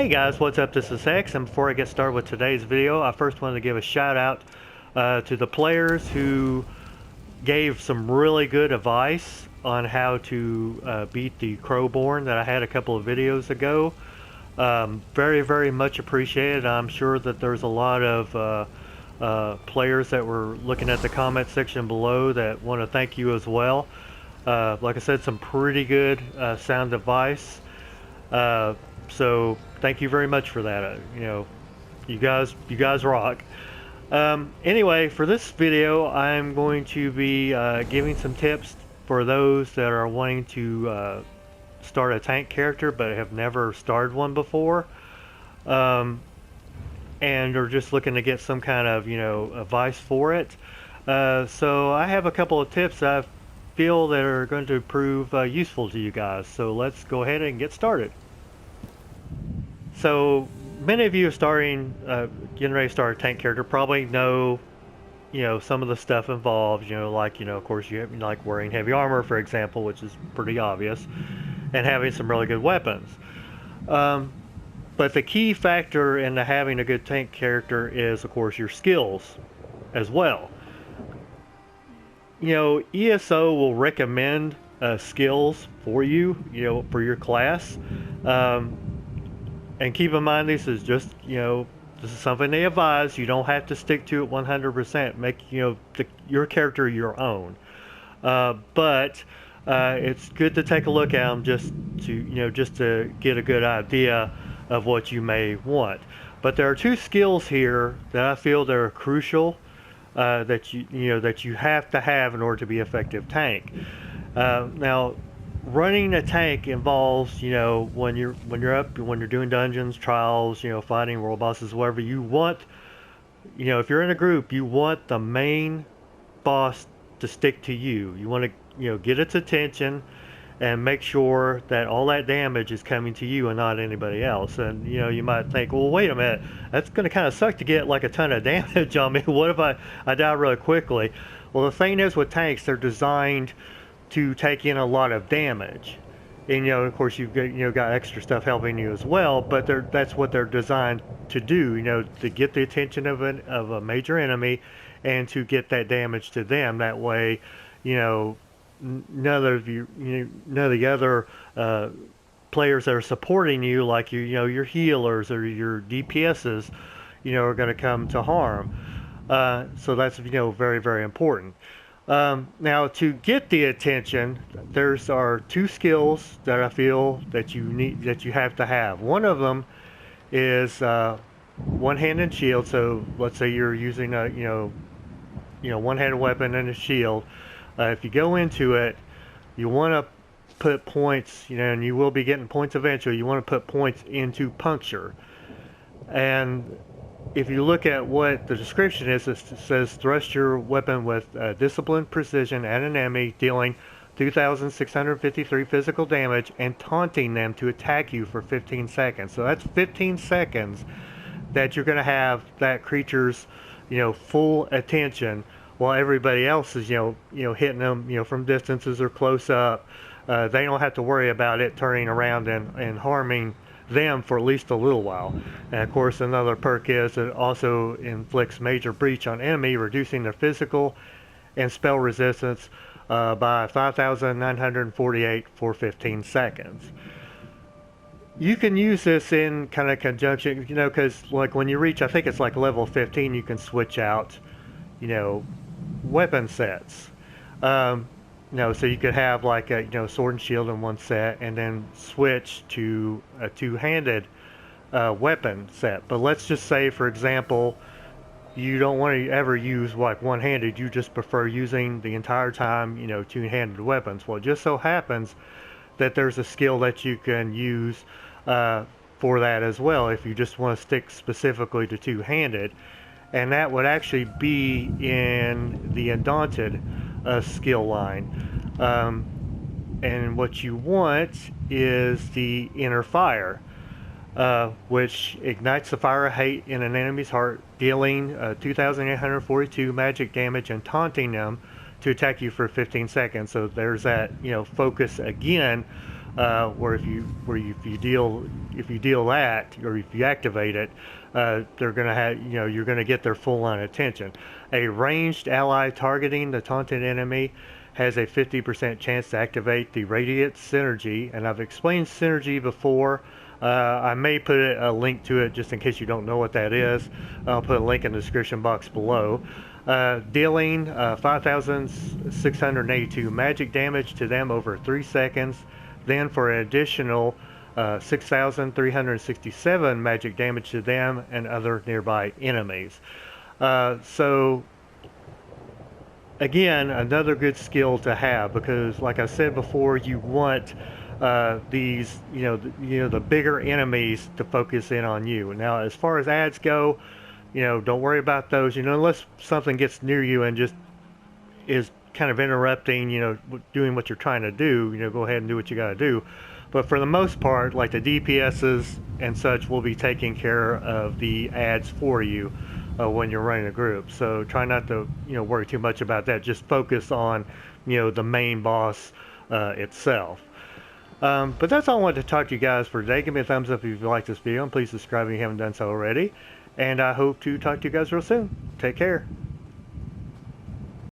Hey guys, what's up? This is X, and before I get started with today's video, I first wanted to give a shout out to the players who gave some really good advice on how to beat the Crowborn that I had a couple of videos ago. Very much appreciated. I'm sure that there's a lot of players that were looking at the comment section below that want to thank you as well. Like I said, some pretty good sound advice. So thank you very much for that. You guys rock. Anyway, for this video, I'm going to be giving some tips for those that are wanting to start a tank character but have never started one before, and are just looking to get some kind of advice for it. So I have a couple of tips that I feel that are going to prove useful to you guys. So let's go ahead and get started. So many of you getting ready to start a tank character probably know, some of the stuff involved, of course you have, like wearing heavy armor, for example, which is pretty obvious, and having some really good weapons. But the key factor in having a good tank character is, of course, your skills as well. ESO will recommend skills for you, for your class. And keep in mind, this is just, this is something they advise. You don't have to stick to it 100%. Make, your character your own. But it's good to take a look at them just to get a good idea of what you may want. But there are two skills here that I feel that are crucial that you have to have in order to be an effective tank. Now, running a tank involves, when you're doing dungeons, trials, fighting world bosses, whatever, you want, if you're in a group, you want the main boss to stick to you. You want to, get its attention and make sure that all that damage is coming to you and not anybody else. And, you might think, well, wait a minute, that's going to kind of suck to get like a ton of damage on me. What if I die really quickly? Well, the thing is with tanks, they're designed to take in a lot of damage, and of course you've got extra stuff helping you as well, but that's what they're designed to do, to get the attention of a major enemy and to get that damage to them. That way, none of the other players that are supporting you, like your healers or your DPSs, are going to come to harm. So that's very important. Now, to get the attention, there's are two skills that I feel that you have to have. One of them is one-handed shield. So let's say you're using a one-handed weapon and a shield. If you go into it, you want to put points, and you will be getting points eventually. You want to put points into puncture. And if you look at what the description is, it says thrust your weapon with disciplined precision at an enemy, dealing 2,653 physical damage and taunting them to attack you for 15 seconds. So that's 15 seconds that you're going to have that creature's, full attention, while everybody else is, hitting them, from distances or close up. They don't have to worry about it turning around and harming them for at least a little while. And of course, another perk is it also inflicts major breach on enemy, reducing their physical and spell resistance by 5,948 for 15 seconds. You can use this in kind of conjunction, because like when you reach, I think it's like level 15, you can switch out, weapon sets. So you could have like a sword and shield in one set, and then switch to a two-handed weapon set. But let's just say, for example, you don't want to ever use like one-handed. You just prefer using the entire time, two-handed weapons. Well, it just so happens that there's a skill that you can use for that as well, if you just want to stick specifically to two-handed, and that would actually be in the Undaunted skill line. And what you want is the Inner Fire, which ignites the fire of hate in an enemy's heart, dealing 2,842 magic damage and taunting them to attack you for 15 seconds. So there's that focus again if you deal that, or if you activate it, they're gonna have, you're gonna get their full on attention. A ranged ally targeting the taunted enemy has a 50% chance to activate the radiant synergy, and I've explained synergy before. I may put a link to it just in case you don't know what that is. I'll put a link in the description box below. Dealing 5,682 magic damage to them over 3 seconds. Then for an additional 6,367 magic damage to them and other nearby enemies. So again, another good skill to have, because like I said before, you want these, the bigger enemies to focus in on you. Now, as far as ads go, don't worry about those, unless something gets near you and just is kind of interrupting, doing what you're trying to do, go ahead and do what you got to do. But for the most part, like the DPSs and such will be taking care of the ads for you when you're running a group. So try not to, worry too much about that. Just focus on, the main boss itself. But that's all I wanted to talk to you guys for today. Give me a thumbs up if you like this video, and please subscribe if you haven't done so already. And I hope to talk to you guys real soon. Take care.